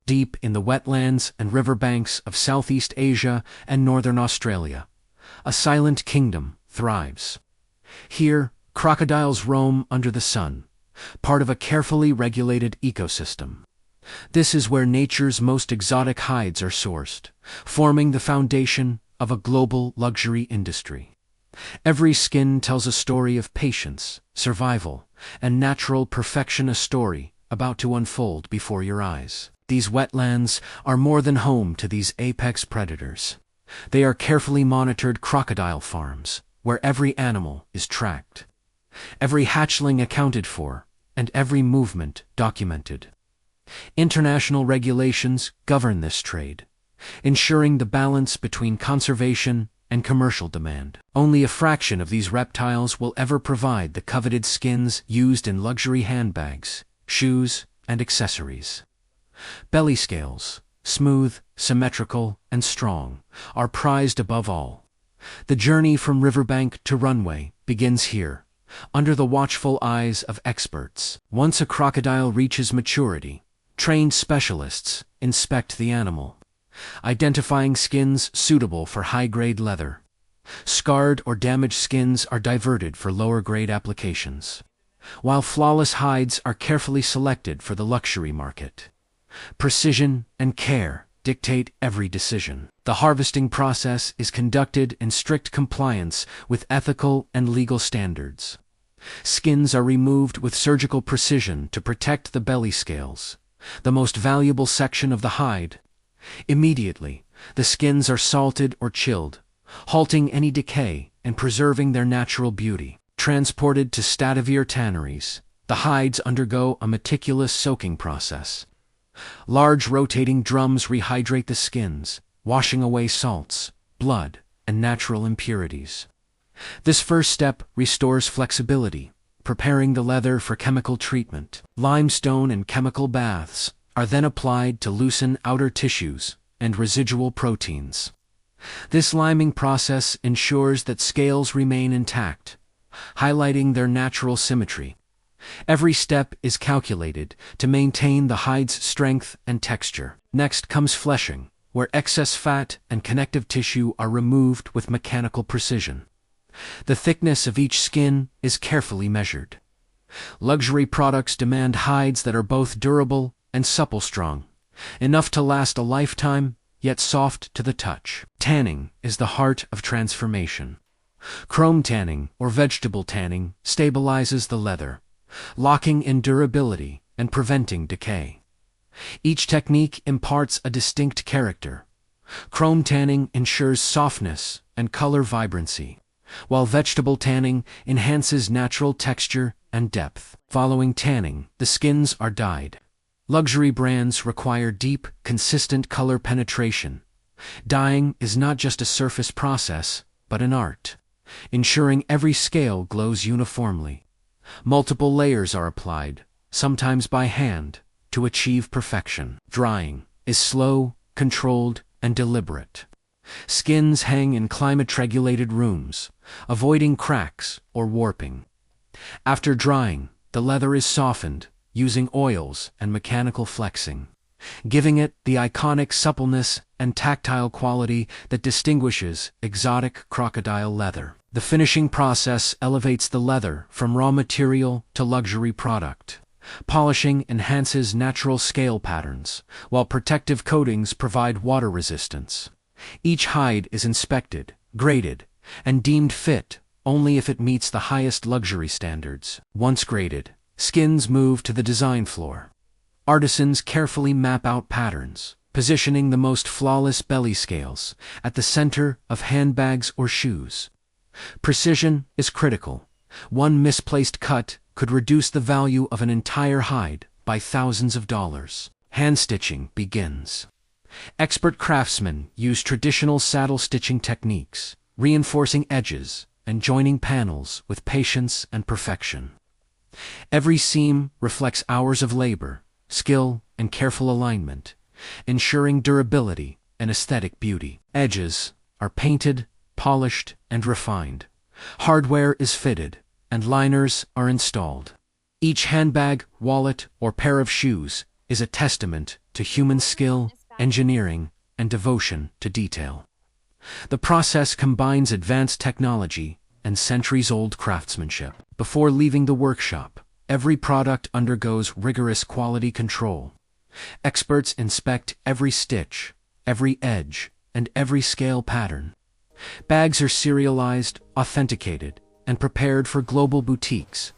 deep in the wetlands and riverbanks of Southeast Asia and Northern Australia. A silent kingdom thrives. Here, crocodiles roam under the sun, part of a carefully regulated ecosystem. This is where nature's most exotic hides are sourced, forming the foundation of a global luxury industry. Every skin tells a story of patience, survival, and natural perfection, a story about to unfold before your eyes. These wetlands are more than home to these apex predators. They are carefully monitored crocodile farms, where every animal is tracked, every hatchling accounted for, and every movement documented. International regulations govern this trade, ensuring the balance between conservation and commercial demand. Only a fraction of these reptiles will ever provide the coveted skins used in luxury handbags, shoes, and accessories. Belly scales, smooth, symmetrical, and strong, are prized above all. The journey from riverbank to runway begins here, under the watchful eyes of experts. Once a crocodile reaches maturity, trained specialists inspect the animal, identifying skins suitable for high-grade leather. Scarred or damaged skins are diverted for lower-grade applications, while flawless hides are carefully selected for the luxury market. Precision and care dictate every decision. The harvesting process is conducted in strict compliance with ethical and legal standards. Skins are removed with surgical precision to protect the belly scales, the most valuable section of the hide. Immediately, the skins are salted or chilled, halting any decay and preserving their natural beauty. Transported to state-of-the-art tanneries, the hides undergo a meticulous soaking process. Large rotating drums rehydrate the skins, washing away salts, blood, and natural impurities. This first step restores flexibility, preparing the leather for chemical treatment. Limestone and chemical baths are then applied to loosen outer tissues and residual proteins. This liming process ensures that scales remain intact, highlighting their natural symmetry. Every step is calculated to maintain the hide's strength and texture. Next comes fleshing, where excess fat and connective tissue are removed with mechanical precision. The thickness of each skin is carefully measured. Luxury products demand hides that are both durable and supple, strong, enough to last a lifetime, yet soft to the touch. Tanning is the heart of transformation. Chrome tanning, or vegetable tanning, stabilizes the leather, locking in durability and preventing decay. Each technique imparts a distinct character. Chrome tanning ensures softness and color vibrancy, while vegetable tanning enhances natural texture and depth. Following tanning, the skins are dyed. Luxury brands require deep, consistent color penetration. Dyeing is not just a surface process, but an art, ensuring every scale glows uniformly. Multiple layers are applied, sometimes by hand, to achieve perfection. Drying is slow, controlled, and deliberate. Skins hang in climate-regulated rooms, avoiding cracks or warping. After drying, the leather is softened, using oils and mechanical flexing, giving it the iconic suppleness and tactile quality that distinguishes exotic crocodile leather. The finishing process elevates the leather from raw material to luxury product. Polishing enhances natural scale patterns, while protective coatings provide water resistance. Each hide is inspected, graded, and deemed fit only if it meets the highest luxury standards. Once graded, skins move to the design floor. Artisans carefully map out patterns, positioning the most flawless belly scales at the center of handbags or shoes. Precision is critical. One misplaced cut could reduce the value of an entire hide by thousands of dollars. Hand stitching begins. Expert craftsmen use traditional saddle stitching techniques, reinforcing edges and joining panels with patience and perfection. Every seam reflects hours of labor, skill, and careful alignment, ensuring durability and aesthetic beauty. Edges are painted, polished, and refined. Hardware is fitted, and liners are installed. Each handbag, wallet, or pair of shoes is a testament to human skill, engineering, and devotion to detail. The process combines advanced technology and centuries-old craftsmanship. Before leaving the workshop, every product undergoes rigorous quality control. Experts inspect every stitch, every edge, and every scale pattern. Bags are serialized, authenticated, and prepared for global boutiques,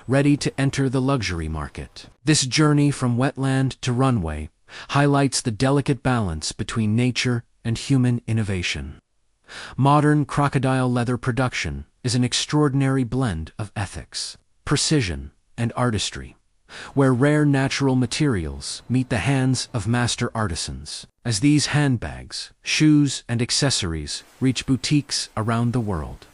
ready to enter the luxury market. This journey from wetland to runway highlights the delicate balance between nature and human innovation. Modern crocodile leather production is an extraordinary blend of ethics, precision, and artistry, where rare natural materials meet the hands of master artisans. As these handbags, shoes, and accessories reach boutiques around the world,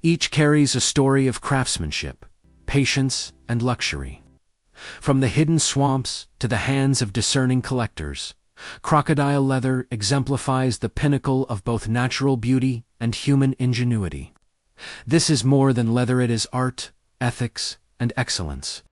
each carries a story of craftsmanship, patience, and luxury. From the hidden swamps to the hands of discerning collectors, crocodile leather exemplifies the pinnacle of both natural beauty and human ingenuity. This is more than leather, it is art, ethics, and excellence.